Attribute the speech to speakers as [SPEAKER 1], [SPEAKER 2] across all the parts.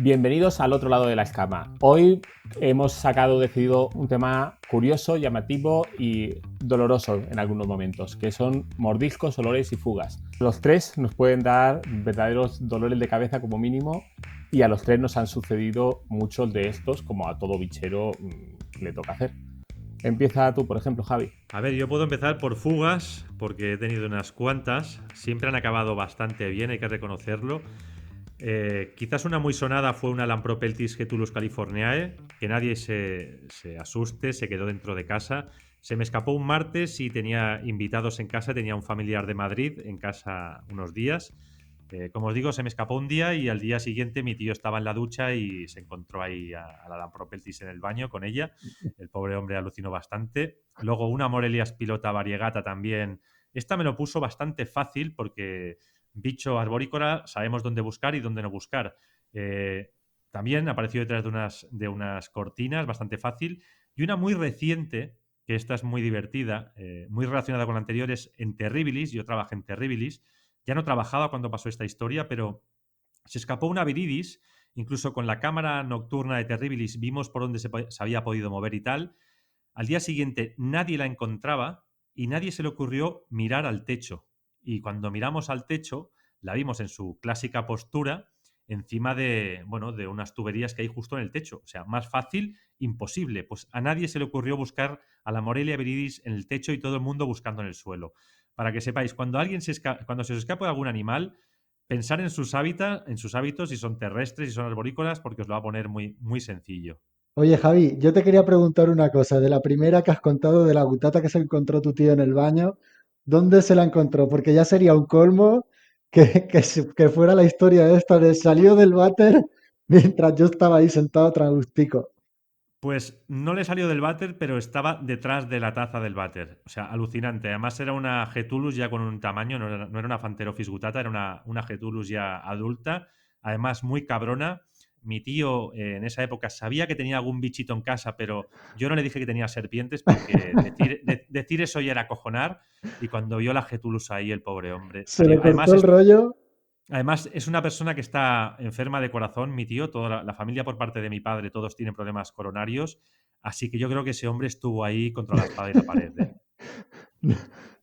[SPEAKER 1] Bienvenidos al otro lado de la escama. Hoy hemos decidido un tema curioso, llamativo y doloroso en algunos momentos, que son mordiscos, olores y fugas. Los tres nos pueden dar verdaderos dolores de cabeza como mínimo y a los tres nos han sucedido muchos de estos, como a todo bichero le toca hacer. Empieza tú, por ejemplo, Javi.
[SPEAKER 2] A ver, yo puedo empezar por fugas, porque he tenido unas cuantas. Siempre han acabado bastante bien, hay que reconocerlo. Quizás una muy sonada fue una Lampropeltis getulus californiae, que nadie se asuste, se quedó dentro de casa. Se me escapó un martes y tenía invitados en casa, tenía un familiar de Madrid en casa unos días. Como os digo, se me escapó un día y al día siguiente mi tío estaba en la ducha y se encontró ahí a la Lampropeltis en el baño con ella. El pobre hombre alucinó bastante. Luego una Morelia pilota variegata también. Esta me lo puso bastante fácil porque bicho arborícola sabemos dónde buscar y dónde no buscar. También apareció detrás de unas cortinas, bastante fácil. Y una muy reciente, que esta es muy divertida, muy relacionada con la anterior, es en Terribilis. Yo trabajé en Terribilis. Ya no trabajaba cuando pasó esta historia, pero se escapó una viridis. Incluso con la cámara nocturna de Terribilis vimos por dónde se había podido mover y tal. Al día siguiente nadie la encontraba y nadie se le ocurrió mirar al techo. Y cuando miramos al techo, la vimos en su clásica postura encima de unas tuberías que hay justo en el techo. O sea, más fácil, imposible. Pues a nadie se le ocurrió buscar a la Morelia viridis en el techo y todo el mundo buscando en el suelo. Para que sepáis, cuando se os escapa algún animal, pensar en sus hábitos, si son terrestres, si son arborícolas, porque os lo va a poner muy, muy sencillo.
[SPEAKER 3] Oye, Javi, yo te quería preguntar una cosa. De la primera que has contado de la gutata que se encontró tu tío en el baño, ¿dónde se la encontró? Porque ya sería un colmo que fuera la historia esta de salió del váter mientras yo estaba ahí sentado trangustico.
[SPEAKER 2] Pues no le salió del váter, pero estaba detrás de la taza del váter. O sea, alucinante. Además era una Getulus ya con un tamaño, no era una Phanterophis gutata, era una Getulus ya adulta. Además muy cabrona. Mi tío en esa época sabía que tenía algún bichito en casa, pero yo no le dije que tenía serpientes porque decir eso ya era acojonar. Y cuando vio la Getulus ahí, el pobre hombre
[SPEAKER 3] Se le
[SPEAKER 2] salió.
[SPEAKER 3] cortó el rollo.
[SPEAKER 2] Además, es una persona que está enferma de corazón, mi tío, toda la familia por parte de mi padre, todos tienen problemas coronarios, así que yo creo que ese hombre estuvo ahí contra la espada y la pared, ¿eh?
[SPEAKER 3] No,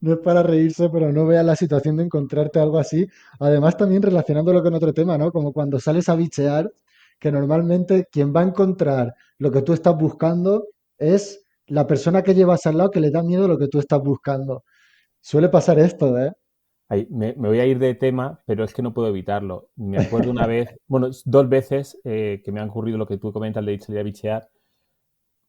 [SPEAKER 3] no es para reírse, pero no veas la situación de encontrarte algo así. Además, también relacionándolo con otro tema, ¿no? Como cuando sales a bichear, que normalmente quien va a encontrar lo que tú estás buscando es la persona que llevas al lado que le da miedo lo que tú estás buscando. Suele pasar esto, ¿eh?
[SPEAKER 1] Ay, me voy a ir de tema, pero es que no puedo evitarlo. Me acuerdo una vez, bueno, dos veces que me han ocurrido lo que tú comentas de salir a bichear.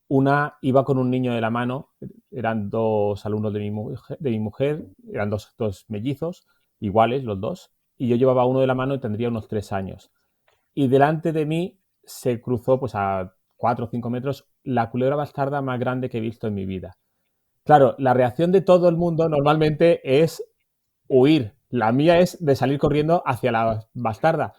[SPEAKER 1] Una iba con un niño de la mano, eran dos alumnos de mi mujer, eran dos mellizos, iguales los dos, y yo llevaba uno de la mano y tendría unos 3 años. Y delante de mí se cruzó, pues a 4 o 5 metros, la culebra bastarda más grande que he visto en mi vida. Claro, la reacción de todo el mundo normalmente es huir. La mía es de salir corriendo hacia la bastarda.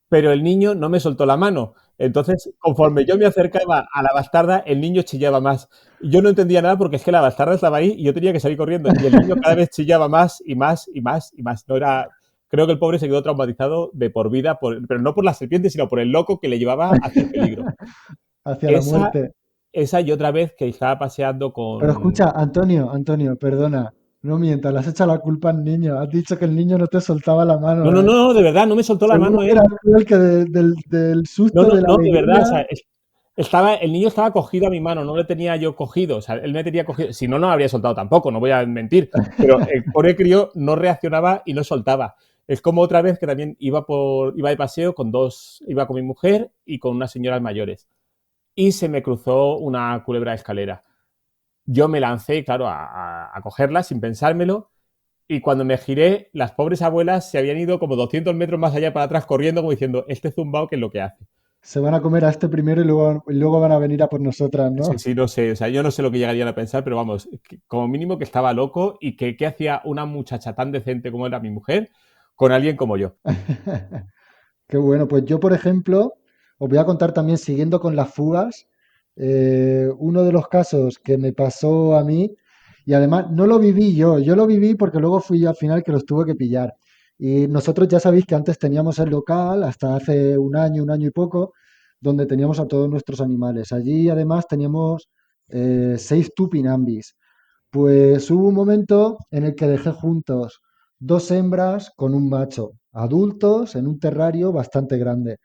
[SPEAKER 1] Pero el niño no me soltó la mano. Entonces, conforme yo me acercaba a la bastarda, el niño chillaba más. Y yo no entendía nada porque es que la bastarda estaba ahí y yo tenía que salir corriendo. Y el niño cada vez chillaba más y más y más y más. No era... Creo que el pobre se quedó traumatizado de por vida, pero no por la serpiente, sino por el loco que le llevaba hacia el peligro.
[SPEAKER 3] Hacia la
[SPEAKER 1] Esa,
[SPEAKER 3] muerte.
[SPEAKER 1] esa y otra vez que estaba paseando
[SPEAKER 3] Pero
[SPEAKER 1] con...
[SPEAKER 3] escucha, Antonio, perdona, no mientas, le has echado la culpa al niño. Has dicho que el niño no te soltaba la
[SPEAKER 1] No,
[SPEAKER 3] mano,
[SPEAKER 1] no,
[SPEAKER 3] ¿eh?
[SPEAKER 1] no, de verdad, no me soltó la
[SPEAKER 3] Seguro
[SPEAKER 1] mano
[SPEAKER 3] que era
[SPEAKER 1] él.
[SPEAKER 3] tú el que del
[SPEAKER 1] No,
[SPEAKER 3] susto,
[SPEAKER 1] no,
[SPEAKER 3] de la
[SPEAKER 1] no, de verdad, o
[SPEAKER 3] alegría.
[SPEAKER 1] sea, el niño estaba cogido a mi mano, no le tenía yo cogido, o sea, él me tenía cogido, si no, no lo habría soltado tampoco, no voy a mentir, pero el pobre crío no reaccionaba y no soltaba. Es como otra vez que también iba de paseo iba con mi mujer y con unas señoras mayores, y se me cruzó una culebra de escalera. Yo me lancé, claro, a cogerla sin pensármelo, y cuando me giré, las pobres abuelas se habían ido como 200 metros más allá para atrás corriendo, como diciendo, este zumbao, ¿qué es lo que hace?
[SPEAKER 3] Se van a comer a este primero y luego van a venir a por nosotras,
[SPEAKER 1] Sí,
[SPEAKER 3] ¿no?
[SPEAKER 1] sí, no sé, o sea, yo no sé lo que llegarían a pensar, pero vamos, como mínimo que estaba loco y que qué hacía una muchacha tan decente como era mi mujer con alguien como yo.
[SPEAKER 3] Qué bueno, pues yo, por ejemplo, os voy a contar también, siguiendo con las fugas, uno de los casos que me pasó a mí, y además no lo viví yo lo viví porque luego fui yo al final que los tuve que pillar. Y nosotros ya sabéis que antes teníamos el local, hasta hace un año y poco, donde teníamos a todos nuestros animales. Allí además teníamos 6 tupinambis. Pues hubo un momento en el que dejé juntos 2 hembras con un macho, adultos en un terrario bastante grande.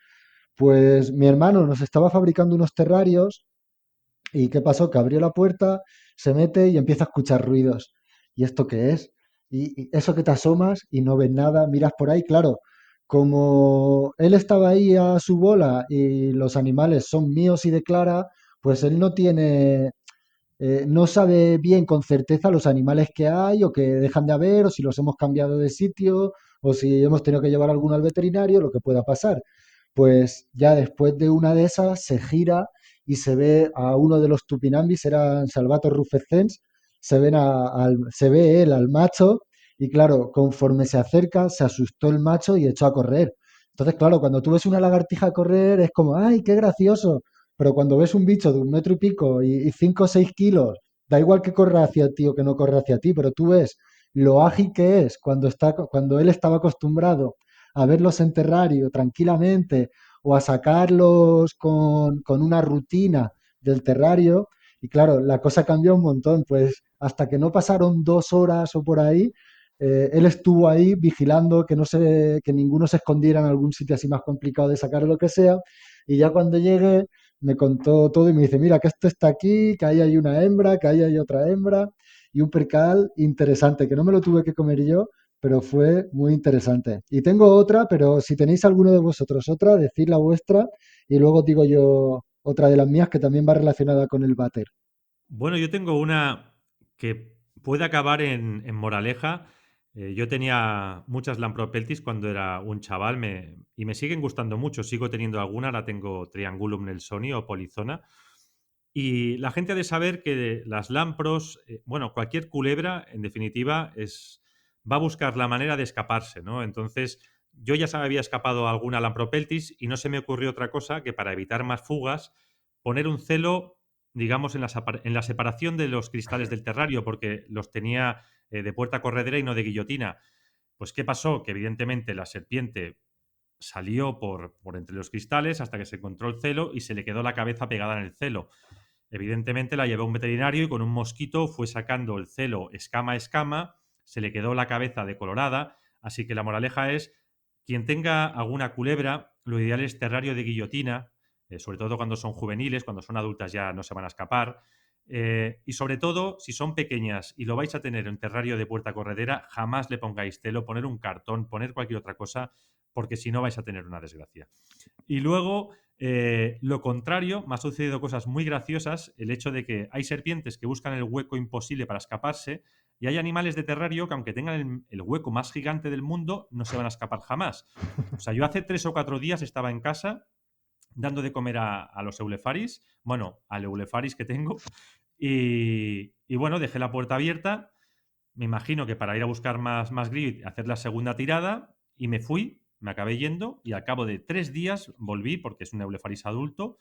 [SPEAKER 3] Pues mi hermano nos estaba fabricando unos terrarios y ¿qué pasó? Que abrió la puerta, se mete y empieza a escuchar ruidos. ¿Y esto qué es? Y eso que te asomas y no ves nada, miras por ahí, claro, como él estaba ahí a su bola y los animales son míos y de Clara, pues él no sabe bien con certeza los animales que hay o que dejan de haber, o si los hemos cambiado de sitio, o si hemos tenido que llevar alguno al veterinario, lo que pueda pasar. Pues ya después de una de esas se gira y se ve a uno de los tupinambis, eran Salvator rufescens, se ve él al macho y claro, conforme se acerca, se asustó el macho y echó a correr. Entonces, claro, cuando tú ves una lagartija correr es como, ¡ay, qué gracioso! Pero cuando ves un bicho de 1 metro y pico y 5 o 6 kilos, da igual que corra hacia ti o que no corra hacia ti, pero tú ves lo ágil que es cuando él estaba acostumbrado a verlos en terrario tranquilamente o a sacarlos con una rutina del terrario. Y claro, la cosa cambió un montón, pues hasta que no pasaron 2 horas o por ahí, él estuvo ahí vigilando que ninguno se escondiera en algún sitio así más complicado de sacar o lo que sea. Y ya cuando llegué, me contó todo y me dice, mira, que esto está aquí, que ahí hay una hembra, que ahí hay otra hembra, y un percal interesante, que no me lo tuve que comer yo, pero fue muy interesante. Y tengo otra, pero si tenéis alguno de vosotros otra, decid la vuestra y luego os digo yo otra de las mías que también va relacionada con el váter.
[SPEAKER 2] Bueno, yo tengo una que puede acabar en moraleja. Yo tenía muchas Lampropeltis cuando era un chaval y me siguen gustando mucho. Sigo teniendo alguna, la tengo Triangulum nelsoni o Polizona. Y la gente ha de saber que las lampros, bueno, cualquier culebra, en definitiva, va a buscar la manera de escaparse, ¿no? Entonces, yo ya se me había escapado alguna lampropeltis y no se me ocurrió otra cosa que para evitar más fugas, poner un celo, digamos, en la separación de los cristales del terrario, porque los tenía de puerta corredera y no de guillotina. Pues, ¿qué pasó? Que evidentemente la serpiente salió por entre los cristales hasta que se encontró el celo y se le quedó la cabeza pegada en el celo. Evidentemente la llevé a un veterinario y con un mosquito fue sacando el celo escama a escama, se le quedó la cabeza decolorada, así que la moraleja es, quien tenga alguna culebra, lo ideal es terrario de guillotina, sobre todo cuando son juveniles, cuando son adultas ya no se van a escapar, y sobre todo, si son pequeñas y lo vais a tener en terrario de puerta corredera, jamás le pongáis celo, poner un cartón, poner cualquier otra cosa, porque si no vais a tener una desgracia. Y luego, lo contrario, me ha sucedido cosas muy graciosas, el hecho de que hay serpientes que buscan el hueco imposible para escaparse y hay animales de terrario que aunque tengan el hueco más gigante del mundo, no se van a escapar jamás. O sea, yo hace 3 o 4 días estaba en casa dando de comer a los eulefaris, bueno, al eulefaris que tengo, y bueno, dejé la puerta abierta, me imagino que para ir a buscar más grit, hacer la segunda tirada, y me fui, me acabé yendo, y al cabo de 3 días volví, porque es un Eulepharis adulto,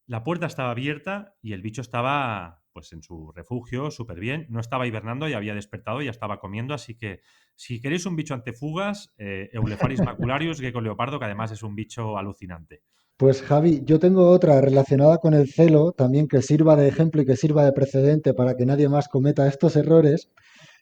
[SPEAKER 2] la puerta estaba abierta y el bicho estaba pues en su refugio, súper bien, no estaba hibernando y había despertado y ya estaba comiendo, así que si queréis un bicho antefugas, Eulepharis macularius, gecko leopardo, que además es un bicho alucinante.
[SPEAKER 3] Pues Javi, yo tengo otra relacionada con el celo, también que sirva de ejemplo y que sirva de precedente para que nadie más cometa estos errores.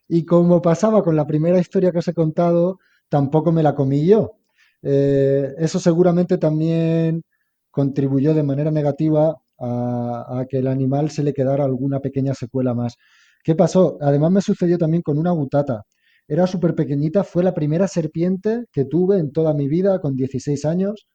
[SPEAKER 3] Y como pasaba con la primera historia que os he contado, tampoco me la comí yo. Eso seguramente también contribuyó de manera negativa a que el animal se le quedara alguna pequeña secuela más. ¿Qué pasó? Además me sucedió también con una gutata. Era súper pequeñita, fue la primera serpiente que tuve en toda mi vida con 16 años.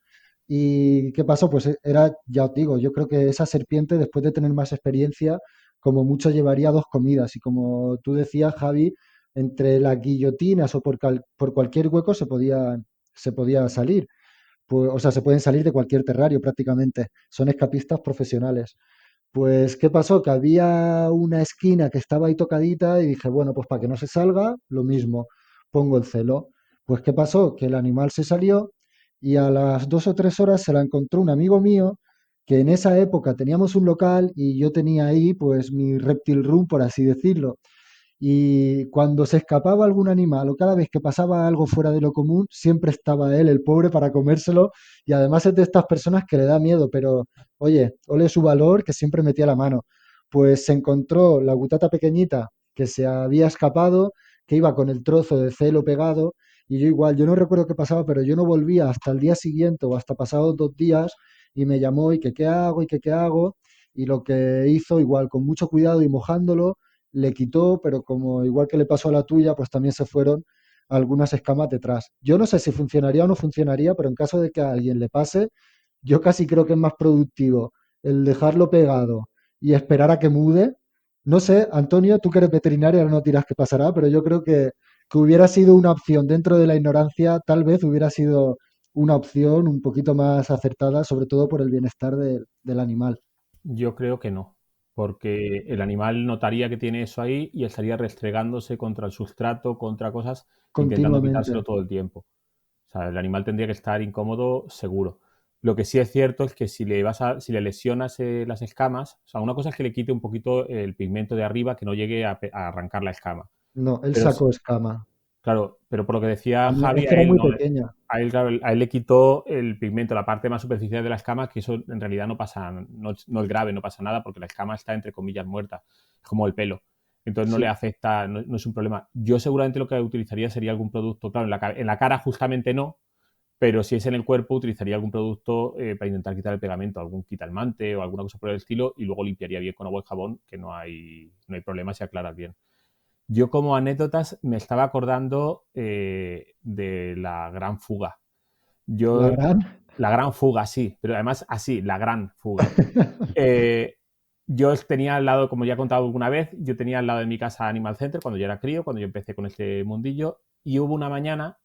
[SPEAKER 3] ¿Y qué pasó? Pues era, ya os digo, yo creo que esa serpiente, después de tener más experiencia, como mucho llevaría 2 comidas. Y como tú decías, Javi, entre las guillotinas o por cualquier hueco se podía salir. Pues, o sea, se pueden salir de cualquier terrario prácticamente. Son escapistas profesionales. Pues, ¿qué pasó? Que había una esquina que estaba ahí tocadita y dije, bueno, pues para que no se salga, lo mismo, pongo el celo. Pues, ¿qué pasó? Que el animal se salió y a las 2 o 3 horas se la encontró un amigo mío que en esa época teníamos un local y yo tenía ahí pues mi reptil room, por así decirlo. y cuando se escapaba algún animal o cada vez que pasaba algo fuera de lo común, siempre estaba él, el pobre, para comérselo. Y además es de estas personas que le da miedo, pero oye, ole su valor que siempre metía la mano. Pues se encontró la gutata pequeñita que se había escapado, que iba con el trozo de celo pegado, y yo igual, yo no recuerdo qué pasaba, pero yo no volvía hasta el día siguiente o hasta pasados 2 días y me llamó y que qué hago y que qué hago. Y lo que hizo, igual, con mucho cuidado y mojándolo, le quitó, pero como igual que le pasó a la tuya, pues también se fueron algunas escamas detrás. Yo no sé si funcionaría o no funcionaría, pero en caso de que a alguien le pase, yo casi creo que es más productivo el dejarlo pegado y esperar a que mude. No sé, Antonio, tú que eres veterinario, ahora no dirás qué pasará, pero yo creo que hubiera sido una opción dentro de la ignorancia, tal vez hubiera sido una opción un poquito más acertada, sobre todo por el bienestar del animal,
[SPEAKER 1] Yo creo que no, porque el animal notaría que tiene eso ahí y estaría restregándose contra el sustrato, contra cosas, intentando quitárselo
[SPEAKER 3] continuamente.
[SPEAKER 1] todo el tiempo. O sea, el animal tendría que estar incómodo seguro. Lo que sí es cierto es que si le lesionas las escamas, o sea, una cosa es que le quite un poquito el pigmento de arriba, que no llegue a arrancar la escama.
[SPEAKER 3] No, él
[SPEAKER 1] Pero
[SPEAKER 3] sacó escama.
[SPEAKER 1] claro, pero por lo que decía
[SPEAKER 3] Es
[SPEAKER 1] Javi,
[SPEAKER 3] que
[SPEAKER 1] a
[SPEAKER 3] era
[SPEAKER 1] él
[SPEAKER 3] muy
[SPEAKER 1] no,
[SPEAKER 3] pequeña.
[SPEAKER 1] claro, a él le quitó el pigmento, la parte más superficial de la escama, que eso en realidad no pasa, no es grave, no pasa nada, porque la escama está entre comillas muerta, es como el pelo. Entonces no le
[SPEAKER 3] Sí.
[SPEAKER 1] afecta, no es un problema. Yo seguramente lo que utilizaría sería algún producto, claro, en la cara justamente no, pero si es en el cuerpo utilizaría algún producto para intentar quitar el pegamento, algún quitalmante o alguna cosa por el estilo, y luego limpiaría bien con agua y jabón, que no hay problema si aclaras bien. Yo como anécdotas me estaba acordando de la gran fuga.
[SPEAKER 3] La
[SPEAKER 1] Yo,
[SPEAKER 3] gran.
[SPEAKER 1] la gran fuga, sí, pero además así, la gran fuga. Eh, yo tenía al lado, como ya he contado alguna vez, yo tenía al lado de mi casa Animal Center cuando yo era crío, cuando yo empecé con este mundillo, y hubo una mañana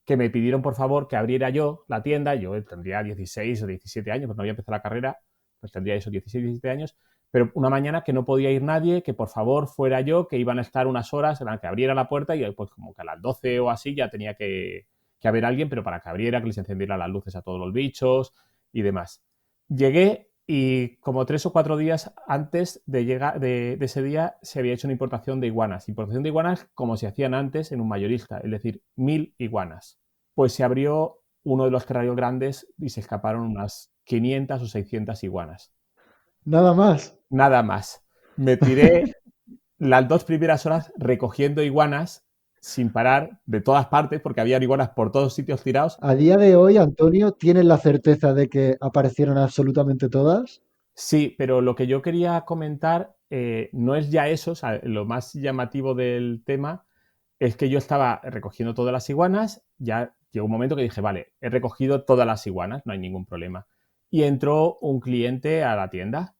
[SPEAKER 1] que me pidieron por favor que abriera yo la tienda. Yo tendría 16 o 17 años, pues no había empezado la carrera, pues tendría esos 16, 17 años, pero una mañana que no podía ir nadie, que por favor fuera yo, que iban a estar unas horas, que abriera la puerta y pues como que a las 12 o así ya tenía que haber alguien, pero para que abriera, que les encendiera las luces a todos los bichos y demás. Llegué y como 3 o 4 días antes de llegar de ese día se había hecho una importación de iguanas. Importación de iguanas como se hacían antes en un mayorista, es decir, 1000 iguanas. Pues se abrió uno de los terrarios grandes y se escaparon unas 500 o 600 iguanas.
[SPEAKER 3] Nada más.
[SPEAKER 1] Nada más. Me tiré las 2 primeras horas recogiendo iguanas sin parar de todas partes porque había iguanas por todos sitios tirados.
[SPEAKER 3] A día de hoy, Antonio, ¿tienes la certeza de que aparecieron absolutamente todas?
[SPEAKER 1] Sí, pero lo que yo quería comentar no es ya eso, o sea, lo más llamativo del tema es que yo estaba recogiendo todas las iguanas, ya llegó un momento que dije, vale, he recogido todas las iguanas, no hay ningún problema. Y entró un cliente a la tienda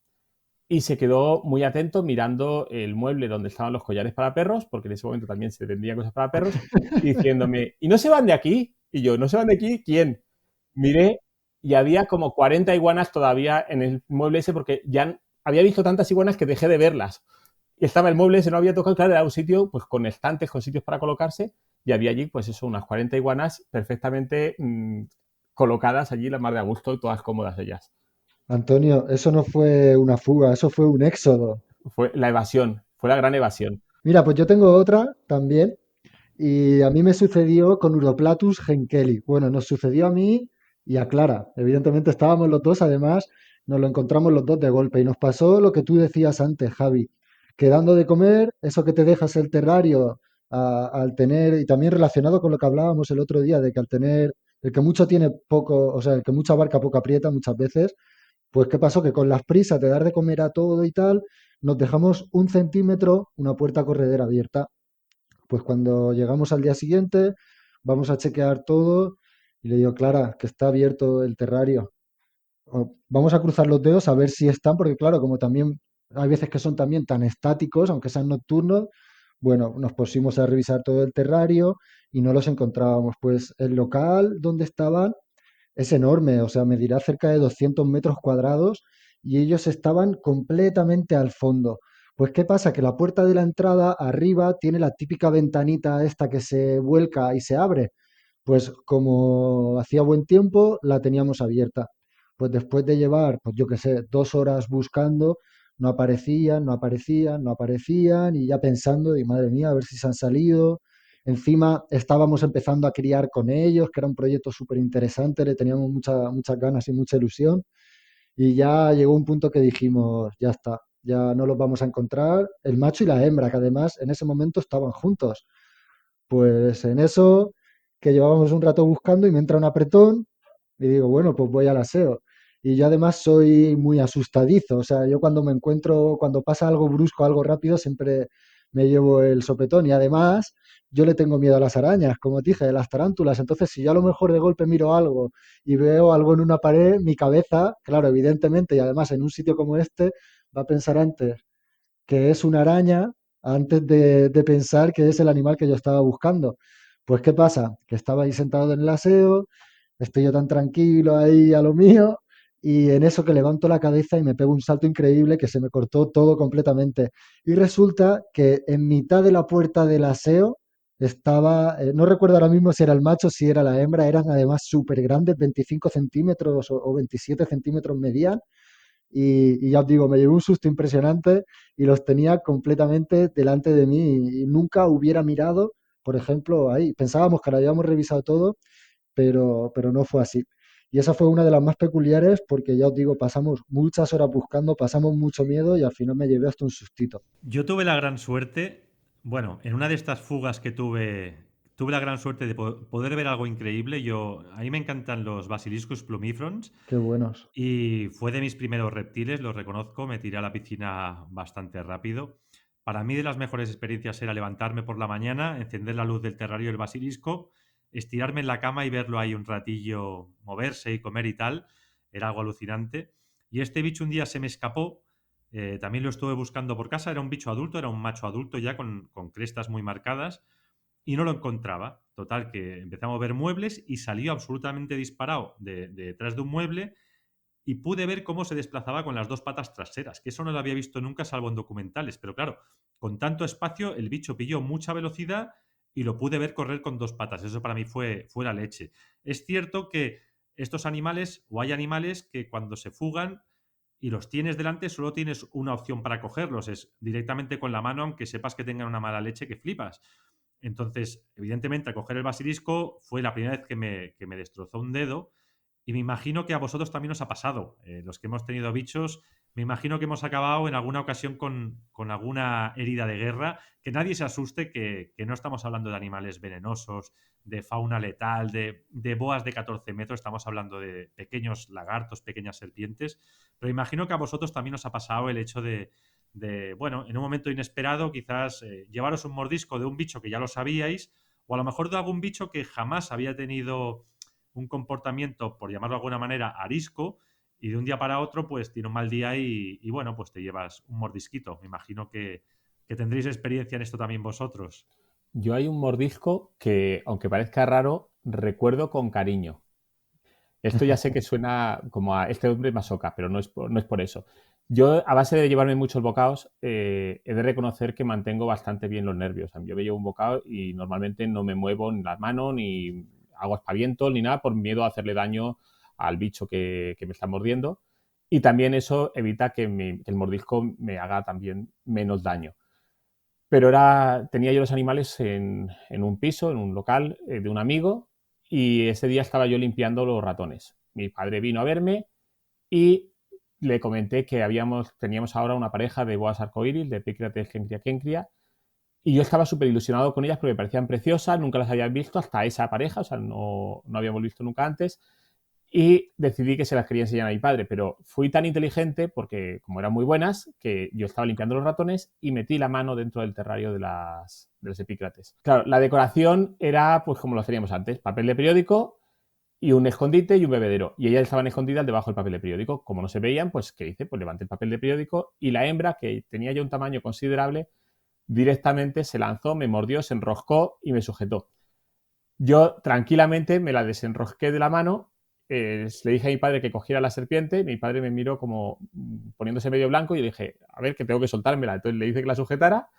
[SPEAKER 1] y se quedó muy atento mirando el mueble donde estaban los collares para perros, porque en ese momento también se vendían cosas para perros, y diciéndome, ¿y no se van de aquí? Y yo, ¿no se van de aquí? ¿Quién? Miré y había como 40 iguanas todavía en el mueble ese porque ya había visto tantas iguanas que dejé de verlas. Y estaba el mueble ese, no había tocado, claro, era un sitio pues con estantes, con sitios para colocarse, y había allí pues eso, unas 40 iguanas perfectamente colocadas allí, la mar de a gusto, y todas cómodas ellas.
[SPEAKER 3] Antonio, eso no fue una fuga, eso fue un éxodo.
[SPEAKER 1] Fue la evasión, fue la gran evasión.
[SPEAKER 3] Mira, pues yo tengo otra también, y a mí me sucedió con Uroplatus genkeli. Bueno, nos sucedió a mí y a Clara. Evidentemente estábamos los dos, además nos lo encontramos los dos de golpe. Y nos pasó lo que tú decías antes, Javi, quedando de comer, eso que te dejas el terrario al tener, y también relacionado con lo que hablábamos el otro día, de que al tener, el que mucho tiene poco, o sea, el que mucho abarca poco aprieta muchas veces, pues ¿qué pasó? Que con las prisas de dar de comer a todo y tal, nos dejamos 1 centímetro, una puerta corredera abierta. Pues cuando llegamos al día siguiente, vamos a chequear todo y le digo, Clara, que está abierto el terrario. Vamos a cruzar los dedos a ver si están, porque claro, como también hay veces que son también tan estáticos, aunque sean nocturnos, bueno, nos pusimos a revisar todo el terrario y no los encontrábamos. Pues el local donde estaban es enorme, o sea, medirá cerca de 200 metros cuadrados y ellos estaban completamente al fondo. Pues, ¿qué pasa? Que la puerta de la entrada arriba tiene la típica ventanita esta que se vuelca y se abre. Pues como hacía buen tiempo, la teníamos abierta. Pues después de llevar, pues yo qué sé, 2 horas buscando, no aparecían, no aparecían, no aparecían, y ya pensando, de madre mía, a ver si se han salido. Encima estábamos empezando a criar con ellos, que era un proyecto súper interesante, le teníamos muchas ganas y mucha ilusión. Y ya llegó un punto que dijimos, ya está, ya no los vamos a encontrar. El macho y la hembra, que además en ese momento estaban juntos. Pues en eso, que llevábamos un rato buscando y me entra un apretón y digo, bueno, pues voy al aseo. Y yo además soy muy asustadizo, o sea, yo cuando me encuentro, cuando pasa algo brusco, algo rápido, siempre me llevo el sopetón. Y además, yo le tengo miedo a las arañas, como te dije, de las tarántulas. Entonces, si yo a lo mejor de golpe miro algo y veo algo en una pared, mi cabeza, claro, evidentemente, y además en un sitio como este, va a pensar antes que es una araña antes de pensar que es el animal que yo estaba buscando. Pues, ¿qué pasa? Que estaba ahí sentado en el aseo, estoy yo tan tranquilo ahí a lo mío, y en eso que levanto la cabeza y me pego un salto increíble que se me cortó todo completamente. Y resulta que en mitad de la puerta del aseo estaba, no recuerdo ahora mismo si era el macho, si era la hembra, eran además súper grandes, 25 centímetros o 27 centímetros medían, y ya os digo, me llevé un susto impresionante y los tenía completamente delante de mí y nunca hubiera mirado, por ejemplo, ahí. Pensábamos que lo habíamos revisado todo, pero no fue así. Y esa fue una de las más peculiares porque ya os digo, pasamos muchas horas buscando, pasamos mucho miedo y al final me llevé hasta un sustito.
[SPEAKER 2] Yo tuve la gran suerte, bueno, en una de estas fugas que tuve la gran suerte de poder ver algo increíble. A mí me encantan los basiliscus plumifrons
[SPEAKER 3] Qué buenos.
[SPEAKER 2] y fue de mis primeros reptiles, lo reconozco, me tiré a la piscina bastante rápido. Para mí de las mejores experiencias era levantarme por la mañana, encender la luz del terrario del basilisco, estirarme en la cama y verlo ahí un ratillo moverse y comer y tal. Era algo alucinante. Y este bicho un día se me escapó. También lo estuve buscando por casa. Era un bicho adulto, era un macho adulto ya con crestas muy marcadas y no lo encontraba. Total, que empezamos a ver muebles y salió absolutamente disparado de detrás de un mueble y pude ver cómo se desplazaba con las dos patas traseras, que eso no lo había visto nunca salvo en documentales. Pero claro, con tanto espacio el bicho pilló mucha velocidad y lo pude ver correr con dos patas. Eso para mí fue la leche. Es cierto que estos animales, o hay animales que cuando se fugan y los tienes delante, solo tienes una opción para cogerlos, es directamente con la mano, aunque sepas que tengan una mala leche que flipas. Entonces, evidentemente, al coger el basilisco fue la primera vez que me destrozó un dedo y me imagino que a vosotros también os ha pasado. Los que hemos tenido bichos, me imagino que hemos acabado en alguna ocasión con alguna herida de guerra. Que nadie se asuste, que no estamos hablando de animales venenosos, de fauna letal, de boas de 14 metros. Estamos hablando de pequeños lagartos, pequeñas serpientes. Pero imagino que a vosotros también os ha pasado el hecho bueno, en un momento inesperado, quizás llevaros un mordisco de un bicho que ya lo sabíais, o a lo mejor de algún bicho que jamás había tenido un comportamiento, por llamarlo de alguna manera, arisco, y de un día para otro, pues tiene un mal día y bueno, pues te llevas un mordisquito. Me imagino que tendréis experiencia en esto también vosotros.
[SPEAKER 1] Yo hay un mordisco que, aunque parezca raro, recuerdo con cariño. Esto ya sé que suena como a este hombre masoca, pero no es por eso. Yo, a base de llevarme muchos bocados, he de reconocer que mantengo bastante bien los nervios. Yo me llevo un bocado y normalmente no me muevo ni las manos, ni hago aspavientos, ni nada, por miedo a hacerle daño al bicho que me está mordiendo. Y también eso evita que el mordisco me haga también menos daño. Pero tenía yo los animales en un piso, en un local de un amigo, y ese día estaba yo limpiando los ratones. Mi padre vino a verme y le comenté que teníamos ahora una pareja de boas arcoíris, de Picrates kenkria kenkria, y yo estaba súper ilusionado con ellas porque me parecían preciosas, nunca las había visto hasta esa pareja, o sea, no habíamos visto nunca antes, y decidí que se las quería enseñar a mi padre, pero fui tan inteligente, porque como eran muy buenas, que yo estaba limpiando los ratones y metí la mano dentro del terrario de los epícrates. Claro, la decoración era pues como lo teníamos antes, papel de periódico y un escondite y un bebedero. Y ellas estaban escondidas debajo del papel de periódico. Como no se veían, pues ¿qué hice? Pues levanté el papel de periódico y la hembra, que tenía ya un tamaño considerable, directamente se lanzó, me mordió, se enroscó y me sujetó. Yo tranquilamente me la desenrosqué de la mano, le dije a mi padre que cogiera la serpiente, mi padre me miró como poniéndose medio blanco y le dije, a ver, que tengo que soltármela. Entonces le hice que la sujetara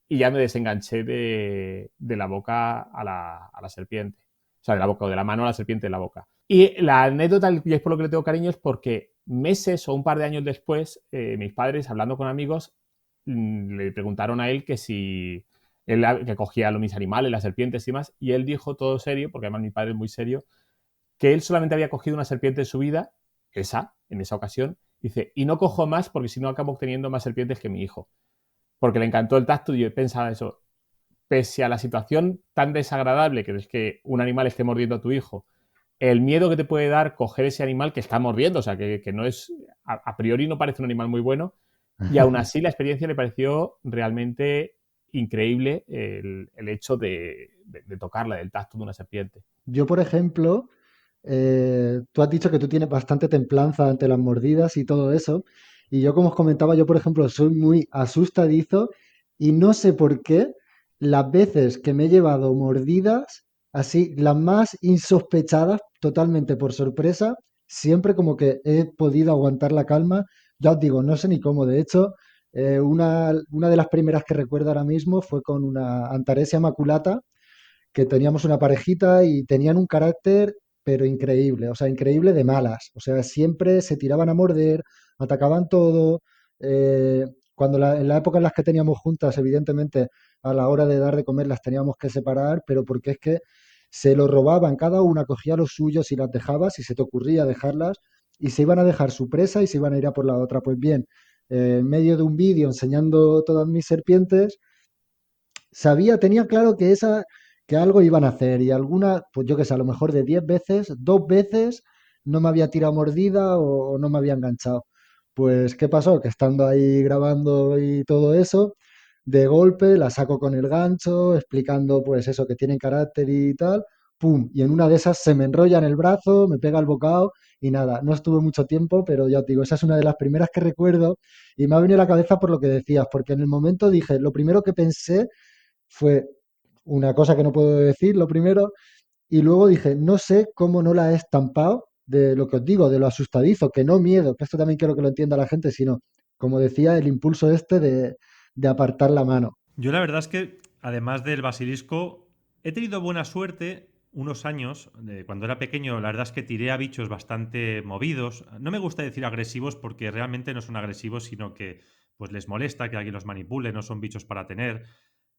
[SPEAKER 1] y ya me desenganché de la boca a la serpiente. O sea, de la boca o de la mano a la serpiente de la boca. Y la anécdota, y es por lo que le tengo cariño, es porque Meses o un par de años después, mis padres, hablando con amigos, le preguntaron a él que si él que cogía los mis animales, las serpientes y demás, y él dijo todo serio, porque además mi padre es muy serio, que él solamente había cogido una serpiente en su vida, en esa ocasión, dice, y no cojo más porque si no acabo teniendo más serpientes que mi hijo, porque le encantó el tacto y yo pensaba eso, pese a la situación tan desagradable que es que un animal esté mordiendo a tu hijo, el miedo que te puede dar coger ese animal que está mordiendo, o sea, que no es, a priori no parece un animal muy bueno, y aún así la experiencia le pareció realmente increíble el hecho de tocarla, del tacto de una serpiente.
[SPEAKER 3] Yo, por ejemplo, tú has dicho que tú tienes bastante templanza ante las mordidas y todo eso. Y yo, como os comentaba, yo, por ejemplo, soy muy asustadizo y no sé por qué las veces que me he llevado mordidas, así, las más insospechadas, totalmente por sorpresa, siempre como que he podido aguantar la calma. Ya os digo, no sé ni cómo. De hecho, una de las primeras que recuerdo ahora mismo fue con una Antaresia maculata que teníamos una parejita y tenían un carácter, pero increíble, o sea, increíble de malas. O sea, siempre se tiraban a morder, atacaban todo. En la época en las que teníamos juntas, evidentemente, a la hora de dar de comer las teníamos que separar, pero porque es que se lo robaban, cada una cogía los suyos y las dejaba, si se te ocurría dejarlas, y se iban a dejar su presa y se iban a ir a por la otra. Pues bien, en medio de un vídeo enseñando todas mis serpientes, tenía claro que algo iban a hacer y alguna, pues yo qué sé, a lo mejor de 10 veces, 2 veces no me había tirado mordida o no me había enganchado. Pues, ¿qué pasó? Que estando ahí grabando y todo eso, de golpe la saco con el gancho, explicando pues eso, que tienen carácter y tal, ¡pum! Y en una de esas se me enrolla en el brazo, me pega el bocado y nada, no estuve mucho tiempo, pero ya os digo, esa es una de las primeras que recuerdo y me ha venido a la cabeza por lo que decías, porque en el momento dije, lo primero que pensé fue una cosa que no puedo decir, lo primero, y luego dije, no sé cómo no la he estampado de lo que os digo, de lo asustadizo, que no miedo, que esto también quiero que lo entienda la gente, sino, como decía, el impulso este de apartar la mano.
[SPEAKER 2] Yo la verdad es que, además del basilisco, he tenido buena suerte unos años. Cuando era pequeño, la verdad es que tiré a bichos bastante movidos. No me gusta decir agresivos porque realmente no son agresivos, sino que pues les molesta que alguien los manipule, no son bichos para tener.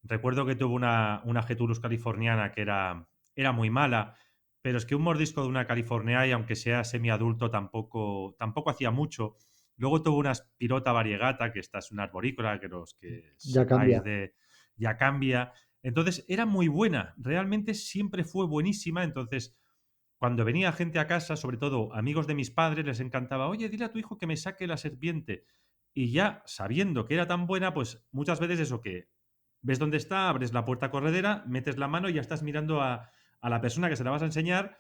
[SPEAKER 2] Recuerdo que tuve una Getulus californiana que era muy mala, pero es que un mordisco de una california, y aunque sea semiadulto, tampoco hacía mucho. Luego tuvo una Spirota variegata, que esta es una arborícola, que los que
[SPEAKER 3] Ya
[SPEAKER 2] sepáis
[SPEAKER 3] cambia.
[SPEAKER 2] de ya cambia. Entonces era muy buena, realmente siempre fue buenísima. Entonces, cuando venía gente a casa, sobre todo amigos de mis padres, les encantaba, oye, dile a tu hijo que me saque la serpiente. Y ya sabiendo que era tan buena, pues muchas veces eso que ves dónde está, abres la puerta corredera, metes la mano y ya estás mirando a la persona que se la vas a enseñar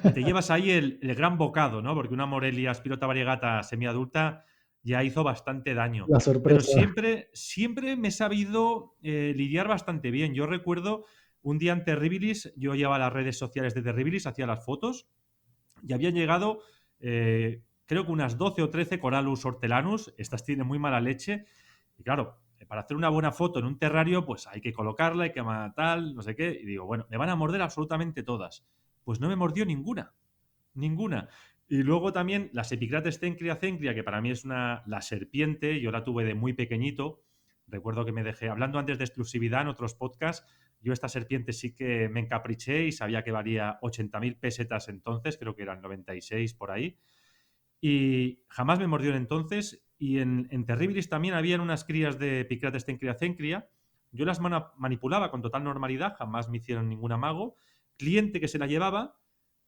[SPEAKER 2] y te llevas ahí el gran bocado, ¿no? Porque una Morelia Spirota variegata semiadulta ya hizo bastante daño.
[SPEAKER 3] La
[SPEAKER 2] Pero
[SPEAKER 3] sorpresa.
[SPEAKER 2] siempre me he sabido lidiar bastante bien. Yo recuerdo un día en Terribilis, yo llevaba las redes sociales de Terribilis, hacía las fotos y habían llegado, creo que unas 12 o 13 Corallus hortelanus. Estas tienen muy mala leche. Y claro, para hacer una buena foto en un terrario, pues hay que colocarla, hay que matar, no sé qué. Y digo, bueno, me van a morder absolutamente todas. Pues no me mordió ninguna. Ninguna. Y luego también las Epicrates cencria, que para mí es la serpiente, yo la tuve de muy pequeñito. Recuerdo que me dejé, hablando antes de exclusividad en otros podcasts, yo esta serpiente sí que me encapriché y sabía que valía 80.000 pesetas entonces, creo que eran 96 por ahí. Y jamás me mordió en entonces. Y en Terribilis también habían unas crías de Epicrates cencria. Yo las manipulaba con total normalidad, jamás me hicieron ningún amago. Cliente que se la llevaba,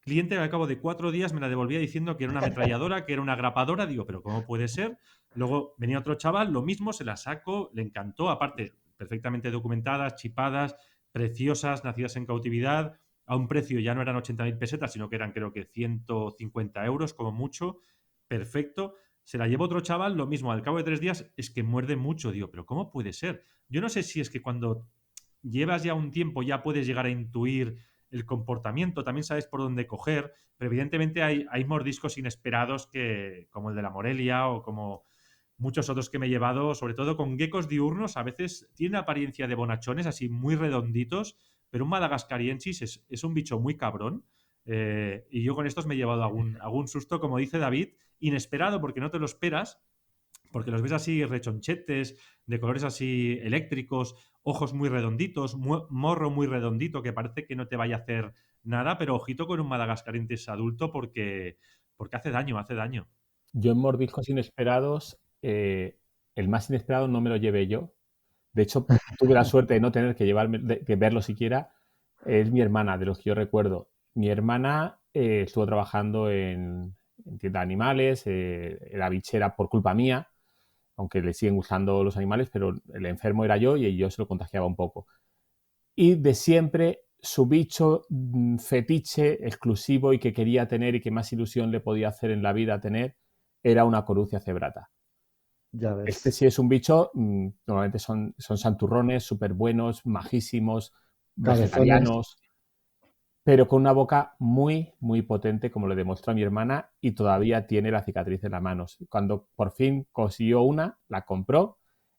[SPEAKER 2] cliente que al cabo de 4 días me la devolvía diciendo que era una ametralladora, que era una grapadora. Digo, pero ¿cómo puede ser? Luego venía otro chaval, lo mismo, se la saco, le encantó. Aparte, perfectamente documentadas, chipadas, preciosas, nacidas en cautividad. A un precio ya no eran 80.000 pesetas, sino que eran creo que 150 euros como mucho. Perfecto. Se la llevó otro chaval, lo mismo, al cabo de 3 días es que muerde mucho. Digo, pero ¿cómo puede ser? Yo no sé si es que cuando llevas ya un tiempo ya puedes llegar a intuir el comportamiento, también sabes por dónde coger, pero evidentemente hay mordiscos inesperados como el de la Morelia o como muchos otros que me he llevado, sobre todo con geckos diurnos, a veces tienen apariencia de bonachones, así muy redonditos, pero un Madagascariensis es un bicho muy cabrón. Y yo con estos me he llevado algún susto, como dice David, inesperado porque no te lo esperas, porque los ves así rechonchetes, de colores así eléctricos, ojos muy redonditos, morro muy redondito, que parece que no te vaya a hacer nada, pero ojito con un Madagascarensis adulto porque hace daño, hace daño.
[SPEAKER 1] Yo en mordiscos inesperados, el más inesperado no me lo llevé yo. De hecho, tuve la suerte de no tener que llevarme, que verlo siquiera. Es mi hermana, de los que yo recuerdo. Mi hermana estuvo trabajando en tienda de animales, era bichera por culpa mía, aunque le siguen gustando los animales, pero el enfermo era yo y yo se lo contagiaba un poco. Y de siempre su bicho fetiche exclusivo y que quería tener y que más ilusión le podía hacer en la vida tener era una corucia cebrata.
[SPEAKER 3] Ya
[SPEAKER 1] Este
[SPEAKER 3] ves.
[SPEAKER 1] sí es un bicho, normalmente son santurrones, súper buenos, majísimos,
[SPEAKER 3] Cabezones.
[SPEAKER 1] vegetarianos, pero con una boca muy, muy potente, como le demostró a mi hermana, y todavía tiene la cicatriz en las manos. Cuando por fin consiguió una, la compró,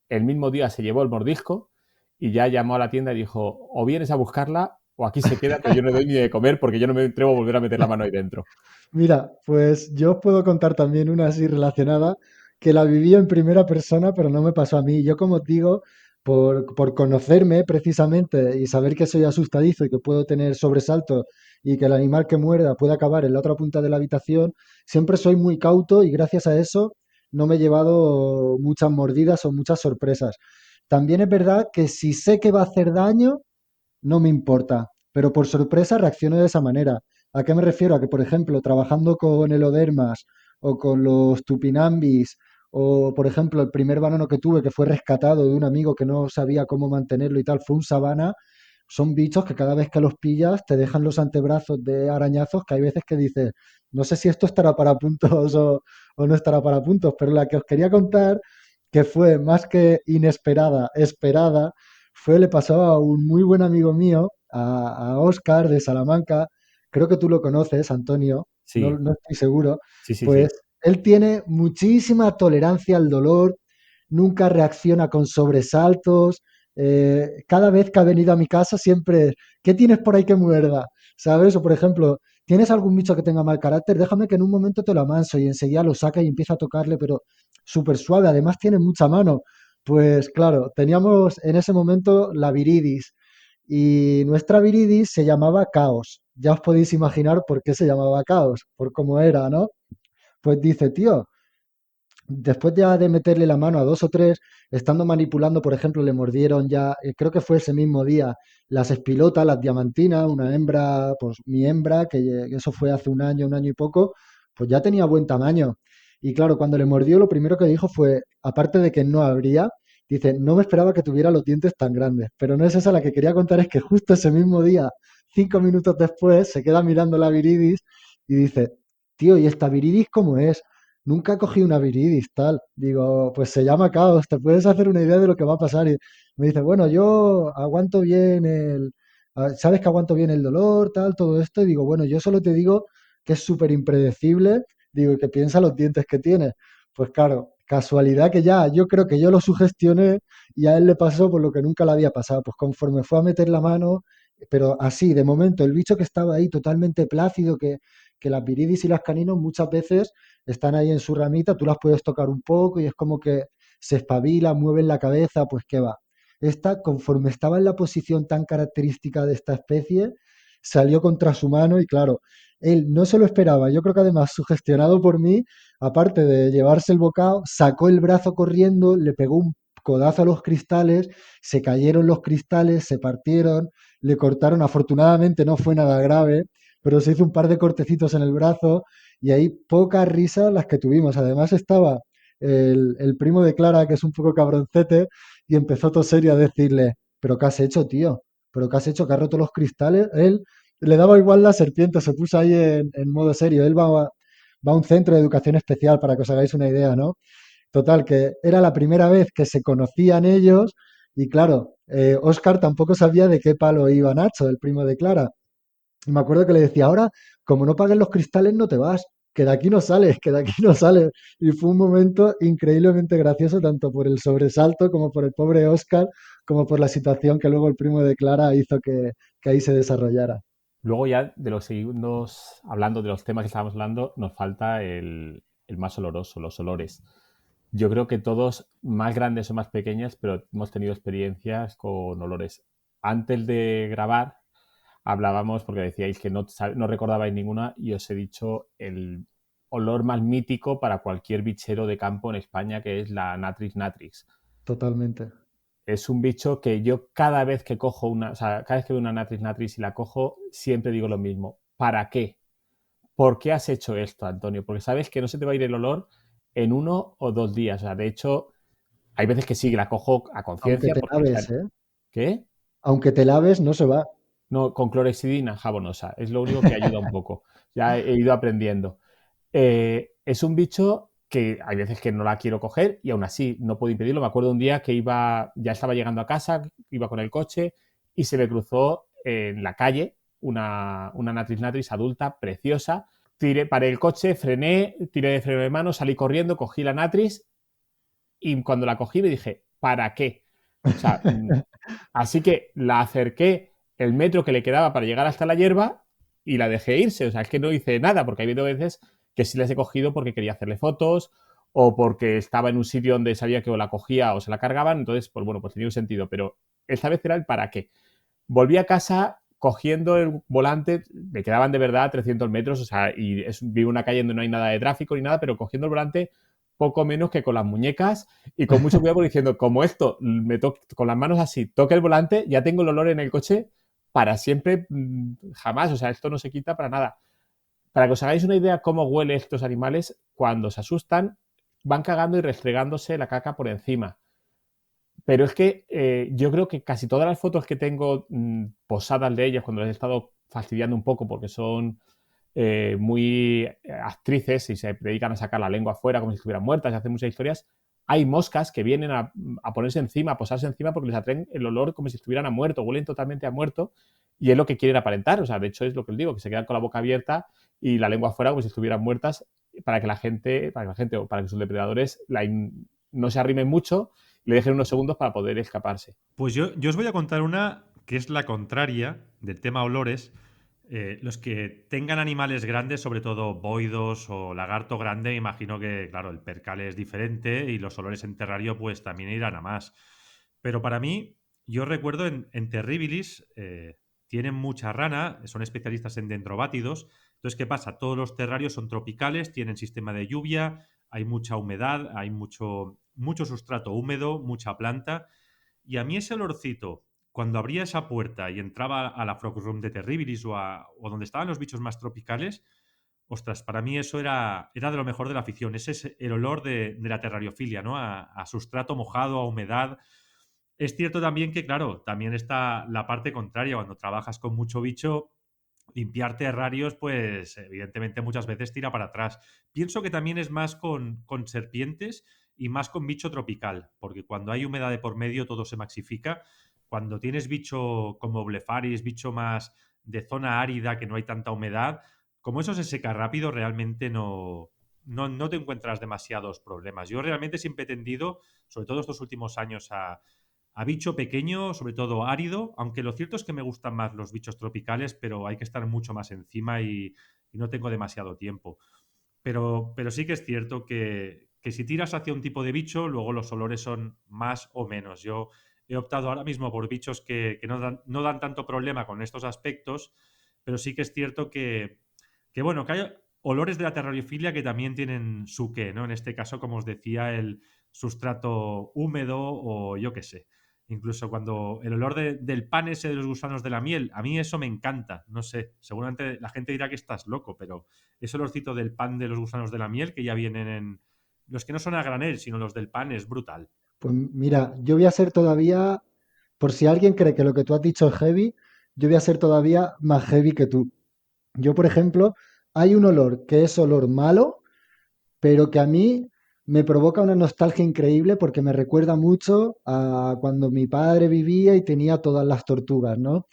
[SPEAKER 1] el mismo día se llevó el mordisco y ya llamó a la tienda y dijo, o vienes a buscarla o aquí se queda, pero yo no doy ni de comer porque yo no me atrevo a volver a meter la mano ahí dentro.
[SPEAKER 3] Mira, pues yo os puedo contar también una así relacionada que la viví en primera persona, pero no me pasó a mí. Yo, como os digo, por conocerme precisamente y saber que soy asustadizo y que puedo tener sobresaltos y que el animal que muerda puede acabar en la otra punta de la habitación, siempre soy muy cauto y gracias a eso no me he llevado muchas mordidas o muchas sorpresas. También es verdad que si sé que va a hacer daño, no me importa, pero por sorpresa reacciono de esa manera. ¿A qué me refiero? A que, por ejemplo, trabajando con elodermas o con los tupinambis, o por ejemplo, el primer banano que tuve que fue rescatado de un amigo que no sabía cómo mantenerlo y tal, fue un sabana. Son bichos que cada vez que los pillas te dejan los antebrazos de arañazos que hay veces que dices, no sé si esto estará para puntos o no estará para puntos, pero la que os quería contar, que fue más que inesperada, esperada, le pasó a un muy buen amigo mío, a Oscar de Salamanca, creo que tú lo conoces, Antonio, no,
[SPEAKER 1] Sí,
[SPEAKER 3] no estoy seguro,
[SPEAKER 1] sí, sí,
[SPEAKER 3] pues
[SPEAKER 1] sí.
[SPEAKER 3] él tiene muchísima tolerancia al dolor, nunca reacciona con sobresaltos, cada vez que ha venido a mi casa siempre, ¿qué tienes por ahí que muerda? ¿Sabes? O por ejemplo, ¿tienes algún bicho que tenga mal carácter? Déjame que en un momento te lo amanso y enseguida lo saca y empieza a tocarle, pero súper suave, además tiene mucha mano. Pues claro, teníamos en ese momento la viridis y nuestra viridis se llamaba Caos. Ya os podéis imaginar por qué se llamaba Caos, por cómo era, ¿no? Pues dice, tío, después ya de meterle la mano a dos o tres, estando manipulando, por ejemplo, le mordieron ya, creo que fue ese mismo día, las espilotas, las diamantinas, una hembra, pues mi hembra, que eso fue hace un año y poco, pues ya tenía buen tamaño. Y claro, cuando le mordió, lo primero que dijo fue, aparte de que no habría, dice, no me esperaba que tuviera los dientes tan grandes. Pero no es esa la que quería contar, es que justo ese mismo día, 5 minutos después, se queda mirando la viridis y dice, tío, ¿y esta viridis cómo es? Nunca cogí una viridis, tal. Digo, pues se llama caos, te puedes hacer una idea de lo que va a pasar. Y me dice, bueno, yo aguanto bien sabes que aguanto bien el dolor, tal, todo esto. Y digo, bueno, yo solo te digo que es súper impredecible. Digo, y que piensa los dientes que tiene. Pues claro, casualidad que ya, yo creo que yo lo sugestioné y a él le pasó por lo que nunca le había pasado. Pues conforme fue a meter la mano, pero así, de momento, el bicho que estaba ahí totalmente plácido, que las viridis y las caninos muchas veces están ahí en su ramita, tú las puedes tocar un poco y es como que se espabila, mueven la cabeza, pues qué va. Esta, conforme estaba en la posición tan característica de esta especie, salió contra su mano y claro, él no se lo esperaba. Yo creo que además, sugestionado por mí, aparte de llevarse el bocado, sacó el brazo corriendo, le pegó un codazo a los cristales, se cayeron los cristales, se partieron, le cortaron, afortunadamente no fue nada grave, pero se hizo un par de cortecitos en el brazo y ahí pocas risas las que tuvimos. Además estaba el primo de Clara, que es un poco cabroncete, y empezó todo serio a decirle, pero ¿qué has hecho, tío? ¿Pero qué has hecho? ¿Que has roto los cristales? Él le daba igual la serpiente, se puso ahí en modo serio. Él va a un centro de educación especial, para que os hagáis una idea, ¿no? Total, que era la primera vez que se conocían ellos y claro, Oscar tampoco sabía de qué palo iba Nacho, el primo de Clara. Y me acuerdo que le decía, ahora, como no pagues los cristales, no te vas, que de aquí no sales, que de aquí no sales. Y fue un momento increíblemente gracioso, tanto por el sobresalto como por el pobre Oscar, como por la situación que luego el primo de Clara hizo que ahí se desarrollara.
[SPEAKER 1] Luego ya de los segundos, hablando de los temas que estábamos hablando, nos falta el más oloroso, los olores. Yo creo que todos, más grandes o más pequeñas, pero hemos tenido experiencias con olores. Antes de grabar, hablábamos porque decíais que no recordabais ninguna y os he dicho el olor más mítico para cualquier bichero de campo en España, que es la Natris natrix.
[SPEAKER 3] Totalmente.
[SPEAKER 1] Es un bicho que yo cada vez que cojo una, o sea, cada vez que veo una Natris natris y la cojo, siempre digo lo mismo. ¿Para qué? ¿Por qué has hecho esto, Antonio? Porque sabes que no se te va a ir el olor en 1 o 2 días. O sea, de hecho, hay veces que sí, que la cojo a
[SPEAKER 3] Aunque
[SPEAKER 1] conciencia
[SPEAKER 3] te
[SPEAKER 1] porque
[SPEAKER 3] laves,
[SPEAKER 1] está...
[SPEAKER 3] ¿eh?
[SPEAKER 1] ¿Qué?
[SPEAKER 3] Aunque te laves, no se va.
[SPEAKER 1] No, con clorexidina jabonosa. Es lo único que ayuda un poco. Ya he ido aprendiendo. Es un bicho que hay veces que no la quiero coger y aún así no puedo impedirlo. Me acuerdo un día que ya estaba llegando a casa, iba con el coche y se me cruzó en la calle una Natris natris adulta, preciosa. Paré el coche, frené, tiré de freno de mano, salí corriendo, cogí la Natris y cuando la cogí me dije, ¿para qué? O sea, así que la acerqué el metro que le quedaba para llegar hasta la hierba y la dejé irse. O sea, es que no hice nada, porque ha habido veces que sí las he cogido porque quería hacerle fotos o porque estaba en un sitio donde sabía que o la cogía o se la cargaban. Entonces, pues bueno, pues tenía un sentido. Pero esta vez era el para qué. Volví a casa cogiendo el volante, me quedaban de verdad 300 metros, o sea, vivo en una calle donde no hay nada de tráfico ni nada, pero cogiendo el volante poco menos que con las muñecas y con mucho cuidado diciendo, como esto, con las manos así, toque el volante, ya tengo el olor en el coche para siempre, jamás, o sea, esto no se quita para nada. Para que os hagáis una idea cómo huelen estos animales, cuando se asustan, van cagando y restregándose la caca por encima. Pero es que yo creo que casi todas las fotos que tengo posadas de ellas, cuando les he estado fastidiando un poco porque son muy actrices y se dedican a sacar la lengua afuera como si estuvieran muertas y hacen muchas historias, hay moscas que vienen a ponerse encima, a posarse encima porque les atraen el olor como si estuvieran a muerto, huelen totalmente a muerto y es lo que quieren aparentar. O sea, de hecho es lo que les digo, que se quedan con la boca abierta y la lengua afuera como si estuvieran muertas para que la gente o para que sus depredadores no se arrimen mucho y le dejen unos segundos para poder escaparse.
[SPEAKER 2] Pues yo os voy a contar una que es la contraria del tema olores. Los que tengan animales grandes, sobre todo boidos o lagarto grande, me imagino que, claro, el percal es diferente y los olores en terrario pues también irán a más. Pero para mí, yo recuerdo en Terribilis, tienen mucha rana, son especialistas en dendrobátidos. Entonces, ¿qué pasa? Todos los terrarios son tropicales, tienen sistema de lluvia, hay mucha humedad, hay mucho sustrato húmedo, mucha planta. Y a mí ese olorcito, cuando abría esa puerta y entraba a la Frog Room de Terribilis o donde estaban los bichos más tropicales, ostras, para mí eso era de lo mejor de la afición. Ese es el olor de la terrariofilia, ¿no? A sustrato mojado, a humedad. Es cierto también que, claro, también está la parte contraria. Cuando trabajas con mucho bicho, limpiar terrarios, pues evidentemente muchas veces tira para atrás. Pienso que también es más con serpientes y más con bicho tropical, porque cuando hay humedad de por medio todo se maxifica. Cuando tienes bicho como Blefaris, bicho más de zona árida, que no hay tanta humedad, como eso se seca rápido, realmente no te encuentras demasiados problemas. Yo realmente siempre he tendido, sobre todo estos últimos años, a bicho pequeño, sobre todo árido, aunque lo cierto es que me gustan más los bichos tropicales, pero hay que estar mucho más encima y no tengo demasiado tiempo. Pero sí que es cierto que si tiras hacia un tipo de bicho, luego los olores son más o menos. Yo he optado ahora mismo por bichos que no dan tanto problema con estos aspectos, pero sí que es cierto que bueno, que hay olores de la terrariofilia que también tienen su qué, ¿no? En este caso, como os decía, el sustrato húmedo o yo qué sé. Incluso cuando el olor del pan ese de los gusanos de la miel, a mí eso me encanta. No sé, seguramente la gente dirá que estás loco, pero ese olorcito del pan de los gusanos de la miel que ya vienen en... Los que no son a granel, sino los del pan, es brutal.
[SPEAKER 3] Pues mira, yo voy a ser todavía, por si alguien cree que lo que tú has dicho es heavy, yo voy a ser todavía más heavy que tú. Yo, por ejemplo, hay un olor que es olor malo, pero que a mí me provoca una nostalgia increíble porque me recuerda mucho a cuando mi padre vivía y tenía todas las tortugas, ¿no?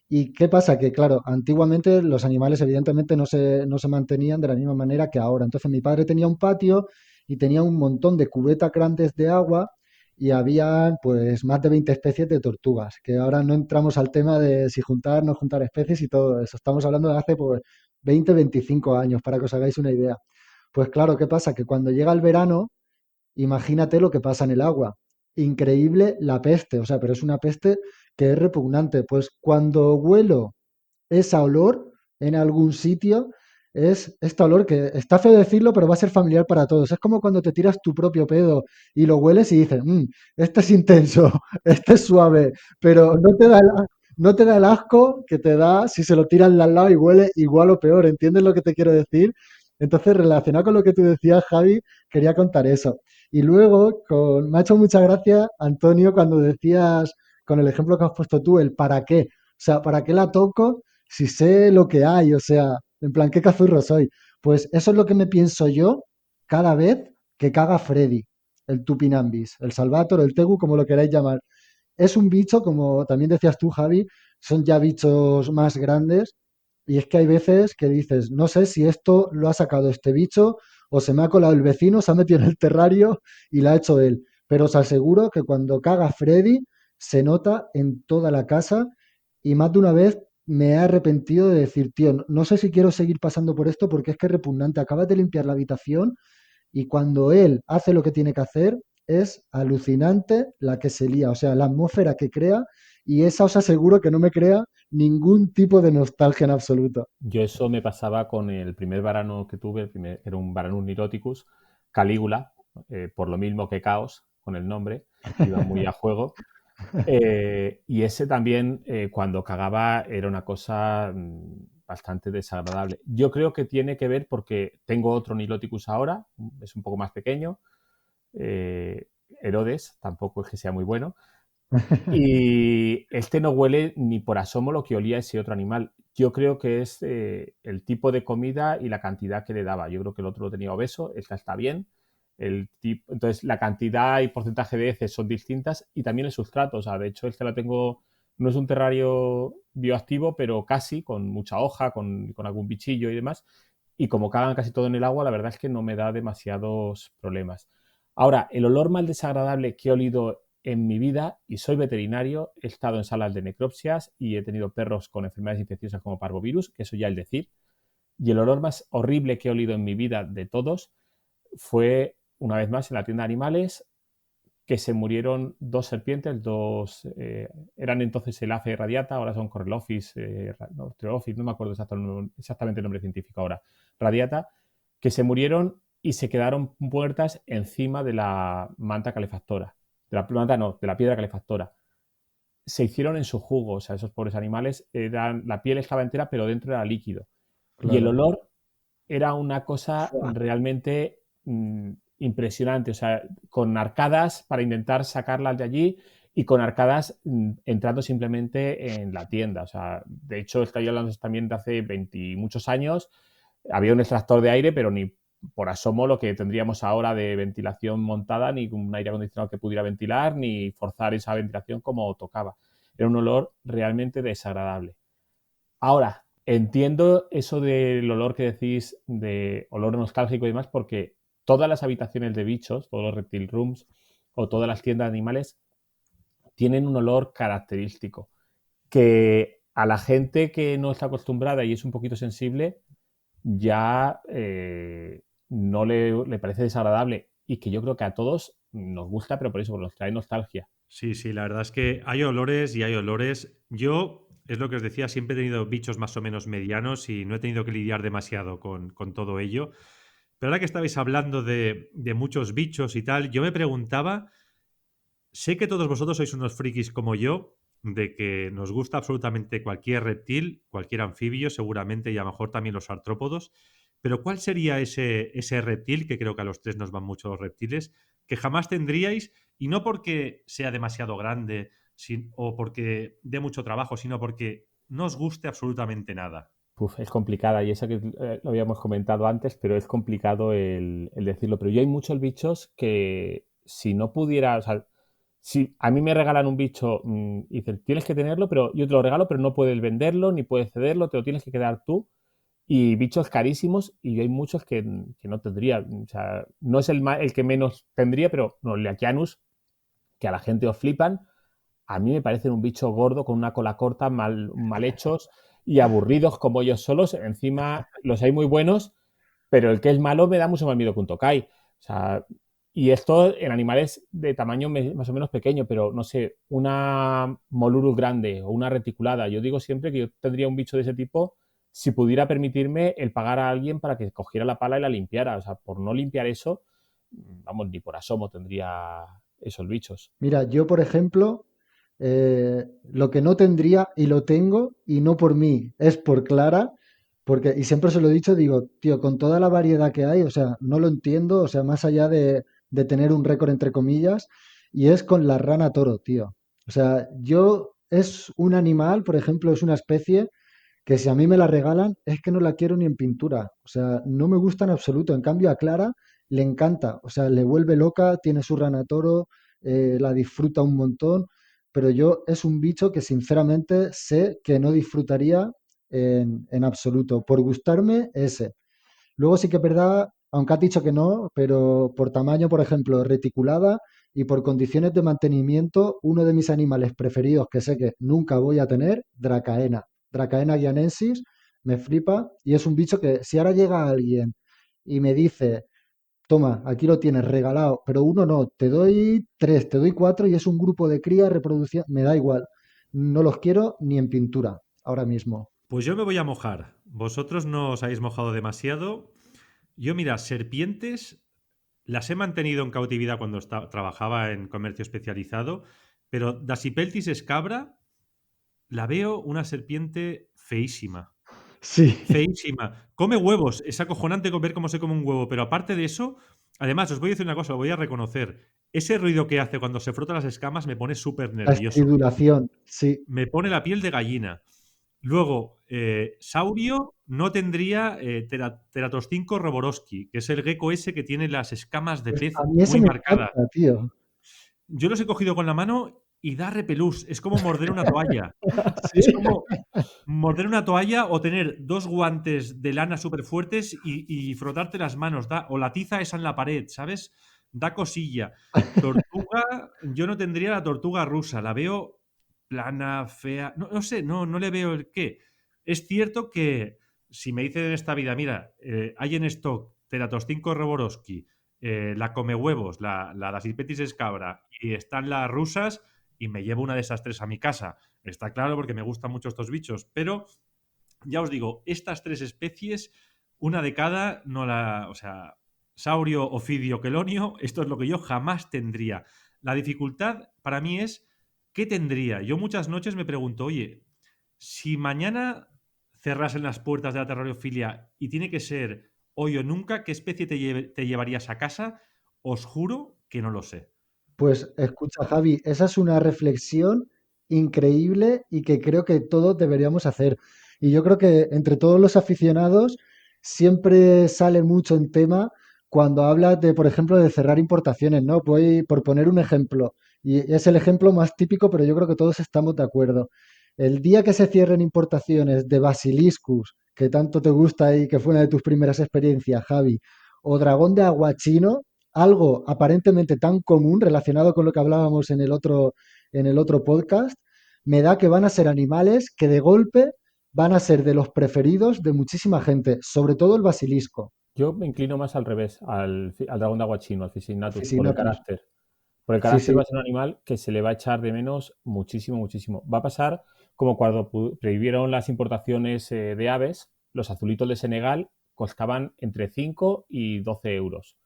[SPEAKER 3] ¿Y qué pasa? Que, claro, antiguamente los animales evidentemente no se mantenían de la misma manera que ahora. Entonces mi padre tenía un patio y tenía un montón de cubetas grandes de agua y había pues más de 20 especies de tortugas, que ahora no entramos al tema de si juntar, no juntar especies y todo eso. Estamos hablando de hace pues 20, 25 años, para que os hagáis una idea. Pues claro, ¿qué pasa? Que cuando llega el verano, imagínate lo que pasa en el agua. Increíble la peste, o sea, pero es una peste que es repugnante. Pues cuando huelo ese olor en algún sitio, es este olor que está feo decirlo, pero va a ser familiar para todos. Es como cuando te tiras tu propio pedo y lo hueles y dices, este es intenso, este es suave, pero no te da el asco que te da si se lo tiran al lado y huele igual o peor. ¿Entiendes lo que te quiero decir? Entonces, relacionado con lo que tú decías, Javi, quería contar eso. Y luego, me ha hecho mucha gracia, Antonio, cuando decías, con el ejemplo que has puesto tú, el para qué. O sea, ¿para qué la toco si sé lo que hay? O sea, en plan, ¿qué cazurro soy? Pues eso es lo que me pienso yo cada vez que caga Freddy, el Tupinambis, el Salvatore, el Tegu, como lo queráis llamar. Es un bicho, como también decías tú, Javi, son ya bichos más grandes y es que hay veces que dices, no sé si esto lo ha sacado este bicho o se me ha colado el vecino, se ha metido en el terrario y lo ha hecho él. Pero os aseguro que cuando caga Freddy se nota en toda la casa y más de una vez me he arrepentido de decir, tío, no sé si quiero seguir pasando por esto porque es que es repugnante. Acabas de limpiar la habitación y cuando él hace lo que tiene que hacer, es alucinante la que se lía, o sea, la atmósfera que crea, y esa os aseguro que no me crea ningún tipo de nostalgia en absoluto.
[SPEAKER 1] Yo eso me pasaba con el primer varano que tuve, era un Varanus niloticus, Calígula, por lo mismo que Caos, con el nombre, iba muy a juego. Y ese también, cuando cagaba, era una cosa bastante desagradable. Yo creo que tiene que ver porque tengo otro Niloticus ahora, es un poco más pequeño, eh, Herodes, tampoco es que sea muy bueno, y este no huele ni por asomo lo que olía ese otro animal. Yo creo que es el tipo de comida y la cantidad que le daba. Yo creo que el otro lo tenía obeso, esta está bien. Entonces, la cantidad y porcentaje de heces son distintas y también el sustrato. O sea, de hecho, este lo tengo, no es un terrario bioactivo, pero casi, con mucha hoja, con algún bichillo y demás. Y como cagan casi todo en el agua, la verdad es que no me da demasiados problemas. Ahora, el olor más desagradable que he olido en mi vida, y soy veterinario, he estado en salas de necropsias y he tenido perros con enfermedades infecciosas como parvovirus, que eso ya es decir, y el olor más horrible que he olido en mi vida de todos fue, una vez más, en la tienda de animales, que se murieron dos serpientes, eran entonces el Afe radiata, ahora son Correlopsis, no, Treophis, no me acuerdo exactamente el nombre científico ahora, radiata, que se murieron y se quedaron muertas encima de la manta calefactora. De la manta no, de la piedra calefactora. Se hicieron en su jugo, o sea, esos pobres animales, la piel estaba entera, pero dentro era líquido. Y el
[SPEAKER 3] Claro.
[SPEAKER 1] olor era una cosa
[SPEAKER 3] Buah.
[SPEAKER 1] realmente impresionante, o sea, con arcadas para intentar sacarlas de allí y con arcadas entrando simplemente en la tienda. O sea, de hecho, estoy hablando también de hace 20 y muchos años. Había un extractor de aire, pero ni por asomo lo que tendríamos ahora de ventilación montada, ni un aire acondicionado que pudiera ventilar, ni forzar esa ventilación como tocaba. Era un olor realmente desagradable. Ahora, entiendo eso del olor que decís, de olor nostálgico y demás, porque todas las habitaciones de bichos, todos los reptile rooms o todas las tiendas de animales tienen un olor característico que a la gente que no está acostumbrada y es un poquito sensible ya no le parece desagradable y que yo creo que a todos nos gusta, pero por eso, porque nos trae nostalgia.
[SPEAKER 2] Sí, sí, la verdad es que hay olores y hay olores. Yo, es lo que os decía, siempre he tenido bichos más o menos medianos y no he tenido que lidiar demasiado con todo ello. Pero ahora que estabais hablando de muchos bichos y tal, yo me preguntaba, sé que todos vosotros sois unos frikis como yo, de que nos gusta absolutamente cualquier reptil, cualquier anfibio, seguramente, y a lo mejor también los artrópodos, pero ¿cuál sería ese reptil, que creo que a los tres nos van mucho los reptiles, que jamás tendríais, y no porque sea demasiado grande o porque dé mucho trabajo, sino porque no os guste absolutamente nada?
[SPEAKER 1] Uf, es complicada y eso que lo habíamos comentado antes, pero es complicado el decirlo. Pero yo hay muchos bichos que si no pudiera, o sea, si a mí me regalan un bicho y dicen, tienes que tenerlo, pero yo te lo regalo, pero no puedes venderlo ni puedes cederlo, te lo tienes que quedar tú. Y bichos carísimos y yo hay muchos que no tendría. O sea, no es el que menos tendría, pero no, el Leachianus que a la gente os flipan, a mí me parecen un bicho gordo con una cola corta, mal hechos y aburridos como ellos solos. Encima los hay muy buenos, pero el que es malo me da mucho más miedo que un Tokai. O sea, y esto en animales de tamaño más o menos pequeño, pero no sé, una Molurus grande o una reticulada. Yo digo siempre que yo tendría un bicho de ese tipo si pudiera permitirme el pagar a alguien para que cogiera la pala y la limpiara. O sea, por no limpiar eso, vamos, ni por asomo tendría esos bichos.
[SPEAKER 3] Mira, yo, por ejemplo, lo que no tendría y lo tengo, y no por mí, es por Clara, porque, y siempre se lo he dicho, digo, tío, con toda la variedad que hay, o sea, no lo entiendo, o sea, más allá de tener un récord entre comillas, y es con la rana toro, tío. O sea, yo es un animal, por ejemplo, es una especie que si a mí me la regalan es que no la quiero ni en pintura. O sea, no me gusta en absoluto. En cambio, a Clara le encanta. O sea, le vuelve loca, tiene su rana toro, la disfruta un montón. Pero yo es un bicho que sinceramente sé que no disfrutaría en absoluto. Por gustarme, ese. Luego sí que es verdad, aunque has dicho que no, pero por tamaño, por ejemplo, reticulada y por condiciones de mantenimiento, uno de mis animales preferidos que sé que nunca voy a tener, Dracaena. Dracaena guianensis, me flipa y es un bicho que si ahora llega alguien y me dice, toma, aquí lo tienes regalado, pero uno no, te doy tres, te doy cuatro y es un grupo de cría, reproducción, me da igual. No los quiero ni en pintura ahora mismo.
[SPEAKER 2] Pues yo me voy a mojar. Vosotros no os habéis mojado demasiado. Yo, mira, serpientes las he mantenido en cautividad cuando trabajaba en comercio especializado, pero Dasypeltis escabra la veo una serpiente feísima.
[SPEAKER 3] Sí,
[SPEAKER 2] Feísima. Come huevos. Es acojonante ver cómo se come un huevo. Pero aparte de eso, además, os voy a decir una cosa, lo voy a reconocer. Ese ruido que hace cuando se frota las escamas me pone súper
[SPEAKER 3] la
[SPEAKER 2] nervioso.
[SPEAKER 3] estridulación, sí.
[SPEAKER 2] Me pone la piel de gallina. Luego, Saurio no tendría Teratostinco roborowski, que es el gecko ese que tiene las escamas de
[SPEAKER 3] Pues a
[SPEAKER 2] pez
[SPEAKER 3] mí ese
[SPEAKER 2] muy
[SPEAKER 3] me
[SPEAKER 2] marcadas.
[SPEAKER 3] encanta, tío.
[SPEAKER 2] Yo los he cogido con la mano y da repelús. Es como morder una toalla. Es
[SPEAKER 3] Sí,
[SPEAKER 2] como morder una toalla o tener dos guantes de lana súper fuertes y frotarte las manos. O la tiza esa en la pared, ¿sabes? Da cosilla. Tortuga, yo no tendría la tortuga rusa. La veo plana, fea. No, no sé, no le veo el qué. Es cierto que si me dicen en esta vida, mira, hay en stock Teratostinco roborowski, la come huevos, la Dasypetis escabra y están las rusas y me llevo una de esas tres a mi casa. Está claro porque me gustan mucho estos bichos, pero ya os digo, estas tres especies, una de cada, no la, o sea, Saurio, Ofidio, Quelonio, esto es lo que yo jamás tendría. La dificultad para mí es, ¿qué tendría? Yo muchas noches me pregunto, oye, si mañana cerrasen las puertas de la terroriofilia y tiene que ser hoy o nunca, ¿qué especie te llevarías a casa? Os juro que no lo sé.
[SPEAKER 3] pues escucha, Javi, esa es una reflexión increíble y que creo que todos deberíamos hacer. Y yo creo que entre todos los aficionados siempre sale mucho en tema cuando hablas de, por ejemplo, de cerrar importaciones, ¿no? Voy por poner un ejemplo, y es el ejemplo más típico, pero yo creo que todos estamos de acuerdo. El día que se cierren importaciones de Basiliscus, que tanto te gusta y que fue una de tus primeras experiencias, Javi, o dragón de aguachino, algo aparentemente tan común relacionado con lo que hablábamos en el otro podcast, me da que van a ser animales que de golpe van a ser de los preferidos de muchísima gente, sobre todo el basilisco,
[SPEAKER 1] Yo me inclino más al revés, al dragón de agua chino, al Fisignatus, por el
[SPEAKER 3] Ficinatus.
[SPEAKER 1] carácter. Por el
[SPEAKER 3] Sí,
[SPEAKER 1] carácter
[SPEAKER 3] sí,
[SPEAKER 1] va a ser un animal que se le va a echar de menos muchísimo, muchísimo. Va a pasar como cuando prohibieron las importaciones de aves, los azulitos de Senegal costaban entre 5 y 12 euros.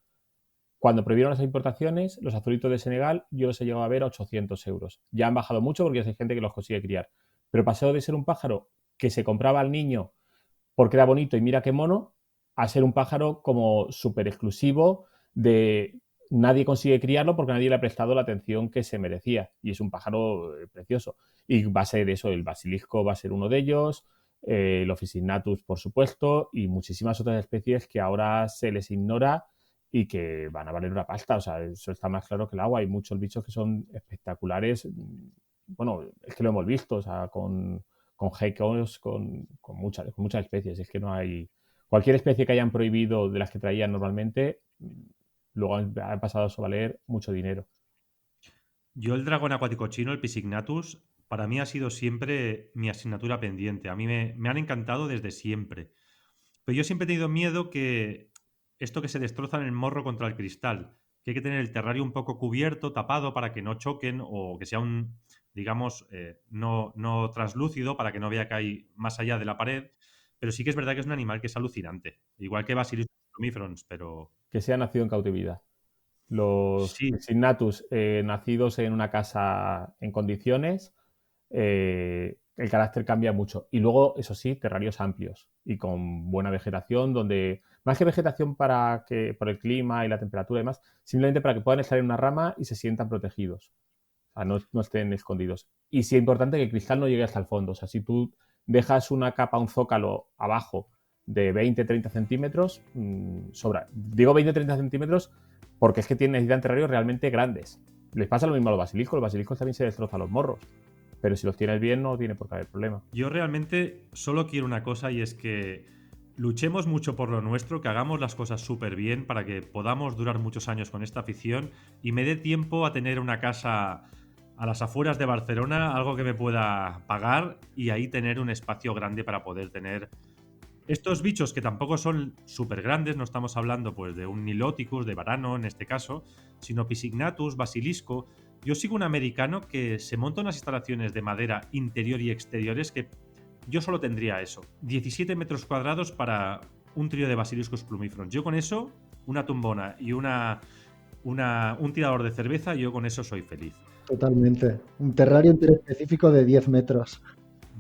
[SPEAKER 1] Cuando prohibieron las importaciones, los azulitos de Senegal yo los he llegado a ver a 800 euros. Ya han bajado mucho porque hay gente que los consigue criar. Pero pasó de ser un pájaro que se compraba al niño porque era bonito y mira qué mono, a ser un pájaro como súper exclusivo de nadie consigue criarlo porque nadie le ha prestado la atención que se merecía. Y es un pájaro precioso. Y va a ser eso, el basilisco va a ser uno de ellos, el Officinatus, por supuesto, y muchísimas otras especies que ahora se les ignora y que van a valer una pasta. O sea, eso está más claro que el agua. Hay muchos bichos que son espectaculares. Bueno, es que lo hemos visto, o sea, con geckos, con muchas especies. Es que no hay. Cualquier especie que hayan prohibido de las que traían normalmente, luego han pasado a valer mucho dinero.
[SPEAKER 2] Yo el dragón acuático chino, el Pisignathus, para mí ha sido siempre mi asignatura pendiente. A mí me han encantado desde siempre. Pero yo siempre he tenido miedo que esto que se destroza en el morro contra el cristal, que hay que tener el terrario un poco cubierto, tapado para que no choquen o que sea un, digamos, no translúcido para que no vea que hay más allá de la pared. Pero sí que es verdad que es un animal que es alucinante. Igual que Basiliscus plumifrons, pero
[SPEAKER 1] Que se ha nacido en cautividad. Los
[SPEAKER 2] sí,
[SPEAKER 1] Piscinatus nacidos en una casa en condiciones, el carácter cambia mucho. Y luego, eso sí, terrarios amplios y con buena vegetación, donde más que vegetación para que por el clima y la temperatura y demás, simplemente para que puedan estar en una rama y se sientan protegidos. O sea, no estén escondidos. Y sí es importante que el cristal no llegue hasta el fondo. O sea, si tú dejas una capa, un zócalo abajo de 20-30 centímetros, sobra. Digo 20-30 centímetros porque es que necesitan terrarios realmente grandes. Les pasa lo mismo a los basiliscos también se destrozan los morros. Pero si los tienes bien, no tiene por qué haber problema.
[SPEAKER 2] yo realmente solo quiero una cosa y es que luchemos mucho por lo nuestro, que hagamos las cosas súper bien para que podamos durar muchos años con esta afición y me dé tiempo a tener una casa a las afueras de Barcelona, algo que me pueda pagar y ahí tener un espacio grande para poder tener estos bichos que tampoco son súper grandes, no estamos hablando pues de un Niloticus, de varano en este caso, sino Pisignathus, Basilisco. Yo sigo un americano que se monta unas instalaciones de madera interior y exteriores que yo solo tendría eso. 17 metros cuadrados para un trío de Basiliscus plumifrons. Yo con eso, una tumbona y un tirador de cerveza, yo con eso soy feliz.
[SPEAKER 3] Totalmente. Un terrario específico de 10 metros.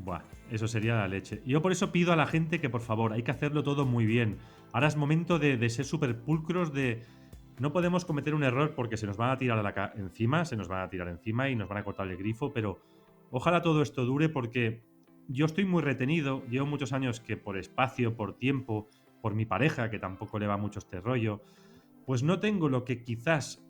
[SPEAKER 2] Buah, eso sería la leche. Yo por eso pido a la gente que por favor, hay que hacerlo todo muy bien. Ahora es momento de ser súper pulcros, de... No podemos cometer un error porque se nos van a tirar encima, se nos van a tirar encima y nos van a cortar el grifo, pero ojalá todo esto dure porque yo estoy muy retenido, llevo muchos años que por espacio, por tiempo, por mi pareja, que tampoco le va mucho este rollo, pues no tengo lo que quizás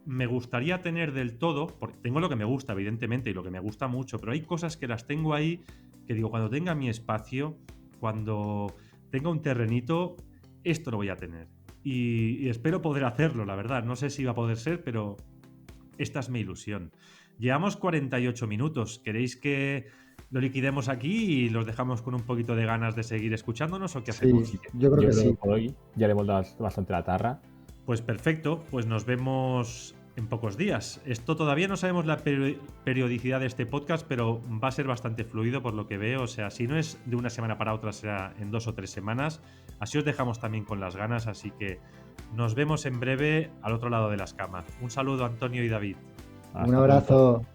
[SPEAKER 2] me gustaría tener del todo, porque tengo lo que me gusta, evidentemente, y lo que me gusta mucho, pero hay cosas que las tengo ahí que digo, cuando tenga mi espacio, cuando tenga un terrenito, esto lo voy a tener. Y espero poder hacerlo, la verdad. No sé si va a poder ser, pero esta es mi ilusión. Llevamos 48 minutos. ¿Queréis que lo liquidemos aquí y los dejamos con un poquito de ganas de seguir escuchándonos o qué
[SPEAKER 3] Sí,
[SPEAKER 2] hacemos?
[SPEAKER 3] yo creo
[SPEAKER 1] Yo
[SPEAKER 3] que
[SPEAKER 1] creo que
[SPEAKER 3] sí.
[SPEAKER 1] por hoy ya le hemos dado bastante la tarra.
[SPEAKER 2] Pues perfecto, pues nos vemos en pocos días. Esto todavía no sabemos la periodicidad de este podcast, pero va a ser bastante fluido por lo que veo. O sea, si no es de una semana para otra, será en 2 o 3 semanas. Así os dejamos también con las ganas, así que nos vemos en breve al otro lado de las camas. Un saludo, Antonio y David.
[SPEAKER 3] Un
[SPEAKER 1] Hasta pronto.
[SPEAKER 3] abrazo.